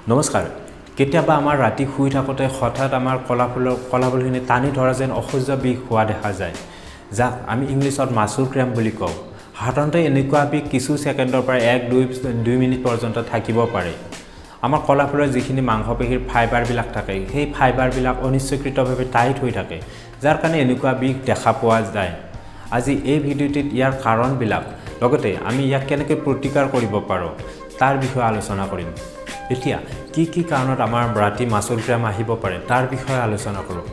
নমস্কাৰ কেতিয়াবা আমাৰ ৰাতি শুই থাকোঁতে হঠাৎ আমাৰ কলাফুলখিনি টানি ধৰা যেন অসহ্য বিষ হোৱা দেখা যায় যাক আমি ইংলিছত মাছল ক্ৰেম্প বুলি কওঁ সাধাৰণতে এনেকুৱা বিষ কিছু ছেকেণ্ডৰ পৰা 1-2 মিনিট পৰ্যন্ত থাকিব পাৰে আমাৰ কলাফুলৰ যিখিনি মাংসপেশীৰ ফাইবাৰবিলাক থাকে সেই ফাইবাৰবিলাক অনিচ্ছাকৃতভাৱে টাইট হৈ থাকে যাৰ কাৰণে এনেকুৱা বিষ দেখা পোৱা যায় আজি এই ভিডিঅ'টিত ইয়াৰ কাৰণবিলাক লগতে আমি ইয়াক কেনেকৈ প্ৰতিকাৰ কৰিব পাৰোঁ তাৰ বিষয়ে আলোচনা কৰিম এতিয়া কি কাৰণত আমাৰ ৰাতি মাছল ক্ৰেম্প আহিব পাৰে তাৰ বিষয়ে আলোচনা কৰোঁ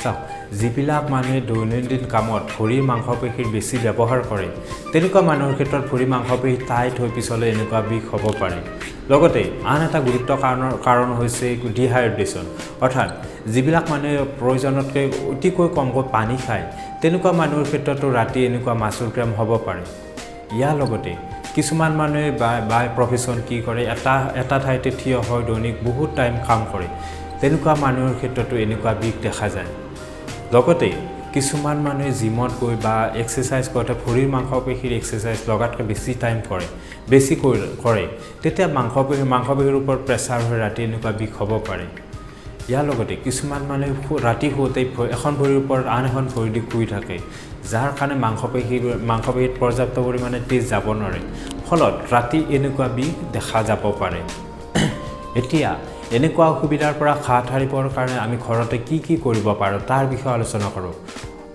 চাওক যিবিলাক মানুহে দৈনন্দিন কামত ভৰিৰ মাংসপেশীৰ বেছি ব্যৱহাৰ কৰে তেনেকুৱা মানুহৰ ক্ষেত্ৰত ভৰিৰ মাংসপেশী টাইট হৈ পিছলৈ এনেকুৱা বিষ হ'ব পাৰে লগতে আন এটা গুৰুত্বপূৰ্ণ কাৰণ হৈছে ডিহাইড্ৰেশ্যন অৰ্থাৎ যিবিলাক মানুহে প্ৰয়োজনতকৈ অতিকৈ কমকৈ পানী খায় তেনেকুৱা মানুহৰ ক্ষেত্ৰতো ৰাতি এনেকুৱা মাছল ক্ৰেম্প হ'ব পাৰে ইয়াৰ লগতে কিছুমান মানুহে বাই প্ৰফেশ্যন কি কৰে এটা ঠাইতে থিয় হৈ দৈনিক বহুত টাইম কাম কৰে তেনেকুৱা মানুহৰ ক্ষেত্ৰতো এনেকুৱা বিষ দেখা যায় লগতে কিছুমান মানুহে জিমত গৈ বা এক্সাৰচাইজ কৰোঁতে ভৰিৰ মাংসপেশীৰ এক্সাৰচাইজ লগাতকৈ বেছি টাইম কৰে তেতিয়া মাংসপেশীৰ ওপৰত প্ৰেছাৰ হৈ ৰাতি এনেকুৱা বিষ হ'ব পাৰে ইয়াৰ লগতে কিছুমান মানুহে ৰাতি শুওঁতে এখন ভৰিৰ ওপৰত আন এখন ভৰি দি শুই থাকে যাৰ কাৰণে মাংসপেশীত পৰ্যাপ্ত পৰিমাণে তেজ যাব নোৱাৰে ফলত ৰাতি এনেকুৱা বিষ দেখা যাব পাৰে এতিয়া এনেকুৱা অসুবিধাৰ পৰা হাত সাৰিবৰ কাৰণে আমি ঘৰতে কি কৰিব পাৰোঁ তাৰ বিষয়ে আলোচনা কৰোঁ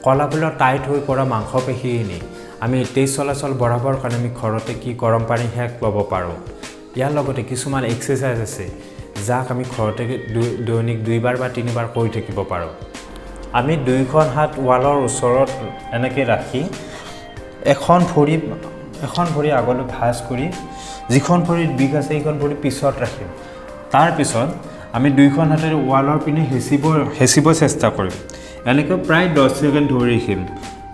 কলাফুলৰ টাইট হৈ পৰা মাংসপেশীখিনি আমি তেজ চলাচল বঢ়াবৰ কাৰণে আমি ঘৰতে গৰম পানী সেক ল'ব পাৰোঁ ইয়াৰ লগতে কিছুমান এক্সাৰচাইজ আছে যাক আমি ঘৰতে দৈনিক 2বাৰ বা 3বাৰ কৰি থাকিব পাৰোঁ আমি দুইখন হাত ৱালৰ ওচৰত এনেকৈ ৰাখি এখন ভৰি আগলৈ ভাঁজ কৰি যিখন ভৰিত বিষ আছে সেইখন ভৰি পিছত ৰাখিম তাৰপিছত আমি দুইখন হাতেৰে ৱালৰ পিনে হেঁচিব চেষ্টা কৰিম এনেকৈ প্ৰায় 10 ছেকেণ্ড ধৰি ৰাখিম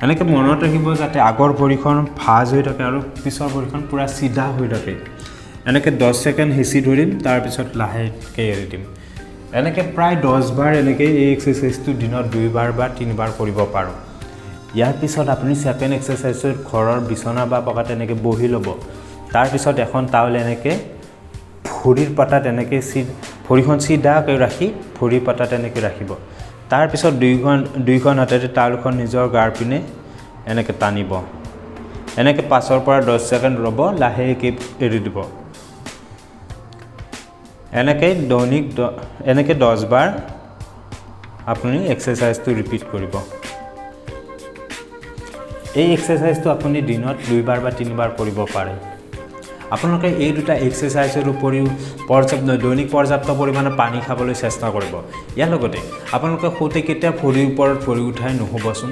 এনেকৈ মনত ৰাখিব যাতে আগৰ ভৰিখন ভাঁজ হৈ থাকে আৰু পিছৰ ভৰিখন পূৰা চিধা হৈ থাকে এনেকৈ 10 ছেকেণ্ড হেঁচি ধৰিম তাৰপিছত লাহেকৈ এৰি দিম এনেকৈ প্ৰায় 10 বাৰ এনেকৈ এই এক্সাৰচাইজটো দিনত 2বাৰ বা 3বাৰ কৰিব পাৰোঁ ইয়াৰ পিছত আপুনি ছেকেণ্ড এক্সাৰচাইজত ঘৰৰ বিচনা বা পকাত এনেকৈ বহি ল'ব তাৰপিছত এখন টাৱেল এনেকৈ ভৰিৰ পাতাত এনেকৈ ভৰিখন চিধাকৈ ৰাখি ভৰিৰ পাতাত এনেকৈ ৰাখিব তাৰপিছত দুইখন হাতেৰে টাৱেলখন নিজৰ গাৰ পিনে এনেকৈ টানিব এনেকৈ 5 পৰা 10 ছেকেণ্ড ৰ'ব লাহেকৈ এৰি দিব এনেকৈ 10 বাৰ আপুনি এক্সাৰচাইজটো ৰিপিট কৰিব এই এক্সাৰচাইজটো আপুনি দিনত 2বাৰ বা 3বাৰ কৰিব পাৰে আপোনালোকে এই দুটা এক্সাৰচাইজৰ উপৰিও দৈনিক পৰ্যাপ্ত পৰিমাণে পানী খাবলৈ চেষ্টা কৰিব ইয়াৰ লগতে আপোনালোকে শুওঁতে কেতিয়া ভৰিৰ ওপৰত ভৰি উঠাই নুশুবচোন